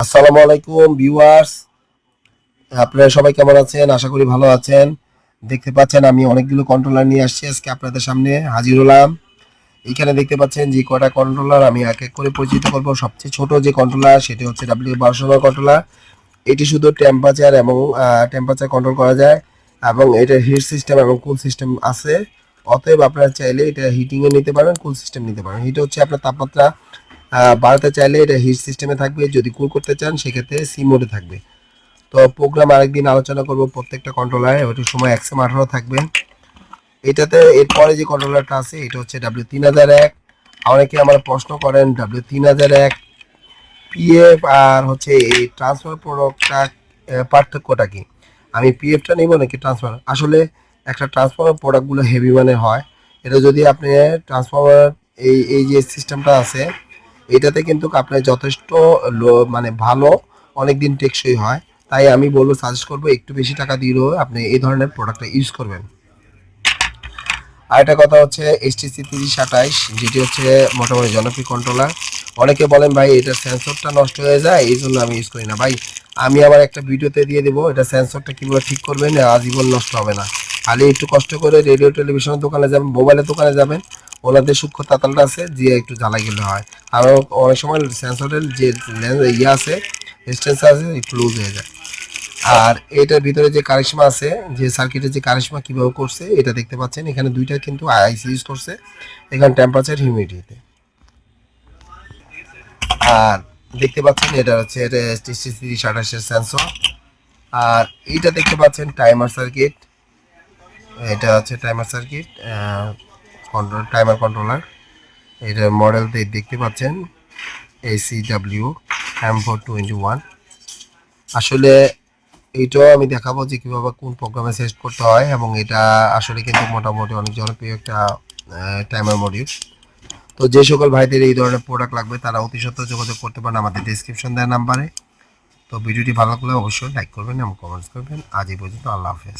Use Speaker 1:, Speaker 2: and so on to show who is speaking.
Speaker 1: আসসালামু আলাইকুম ভিউয়ার্স, আপনারা সবাই কেমন আছেন? আশা করি ভালো আছেন। দেখতে পাচ্ছেন আমি অনেকগুলো কন্ট্রোলার নিয়ে আসছি, আজকে আপনাদের সামনে হাজির হলাম। এখানে দেখতে পাচ্ছেন যে কটা কন্ট্রোলার আমি এক এক করে পরিচিত করব। সবচেয়ে ছোট যে কন্ট্রোলার সেটি হচ্ছে W1200 কন্ট্রোলার। এটি শুধু টেম্পারেচার এবং টেম্পারেচার কন্ট্রোল করা যায় এবং এটা হিট সিস্টেম এবং কুল সিস্টেম আছে। অতএব আপনারা চাইলে এটা হিটিংয়ে নিতে পারেন, কুল সিস্টেম নিতে পারেন। হিট হচ্ছে আপনার তাপমাত্রা বাড়াতে চাইলে এটা হিট সিস্টেমে থাকবে, যদি কুল করতে চান সেক্ষেত্রে সি মোডে থাকবে। তো প্রোগ্রাম আরেকদিন আলোচনা করব প্রত্যেকটা কন্ট্রোলারে, ওইটার সময় XM18 থাকবে। এটাতে এরপরে যে কন্ট্রোলারটা আছে এটা হচ্ছে W3001। অনেকে আমার প্রশ্ন করেন W3001 পিএফ আর হচ্ছে এই ট্রান্সফার প্রোডাক্টটা পার্থক্যটা কি? আমি পিএফটা নিব নাকি ট্রান্সফার? আসলে একটা ট্রান্সফার প্রোডাক্টগুলো হেভি মানের হয়। এটা যদি আপনি ট্রান্সফার এই যে সিস্টেমটা আছে এটাতে কিন্তু আপনার যথেষ্ট মানে ভালো, অনেক দিন টেকসই হয়। তাই আমি বলবো, সাজেস্ট করবো একটু বেশি টাকা দিলেও আপনি এই ধরনের প্রোডাক্টটা ইউজ করবেন। আরেকটা কথা হচ্ছে HTC 3028, যেটি হচ্ছে মোটামুটি জনপ্রিয় কন্ট্রোলার। অনেকে বলেন ভাই এটা সেন্সরটা নষ্ট হয়ে যায় এই জন্য আমি ইউজ করি না। ভাই আমি আবার একটা ভিডিওতে দিয়ে দেবো এটা সেন্সরটা কীভাবে ঠিক করবেন, আজীবন নষ্ট হবে না। খালি একটু কষ্ট করে রেডিও টেলিভিশনের দোকানে যাবেন, মোবাইলের দোকানে যাবেন, ওনাদের সূক্ষ্ম তাতালটা আছে যে একটু জ্বালাই গেলে হয়। আর অনেক সময় সেন্সরের যে ইয়ে আছে, ডিস্টেন্স আছে, একটু লুজ হয়ে যায়। আর এটার ভিতরে যে কারিশমা আছে, যে সার্কিটের যে কারিশমা কিভাবে করছে এটা দেখতে পাচ্ছেন। এখানে দুইটা কিন্তু আইসি ইউজ করছে, এখানে টেম্পারেচার হিউমিডিটিতে। আর দেখতে পাচ্ছেন এটা হচ্ছে এটা HTC 3028 সেন্সর। আর এইটা দেখতে পাচ্ছেন টাইমার সার্কিট, এটা হচ্ছে timer circuit control timer controller. এটার মডেল দেখতে পাচ্ছেন ACW M421। আসলে এইটাও আমি দেখাবো যে কীভাবে কোন প্রোগ্রামে সেট করতে হয়, এবং এটা আসলে কিন্তু মোটামুটি অনেক জনপ্রিয় একটা টাইমার মডিউল। তো যে সকল ভাইদের এই ধরনের প্রোডাক্ট লাগবে তারা অতি সত্ত্বর যোগাযোগ করতে পারেন আমাদের ডিসক্রিপশন দেওয়া নাম্বারে। তো ভিডিওটি ভালো লাগলে অবশ্যই লাইক করবেন এবং কমেন্টস করবেন। আজ এই পর্যন্ত, আল্লাহ হাফেজ।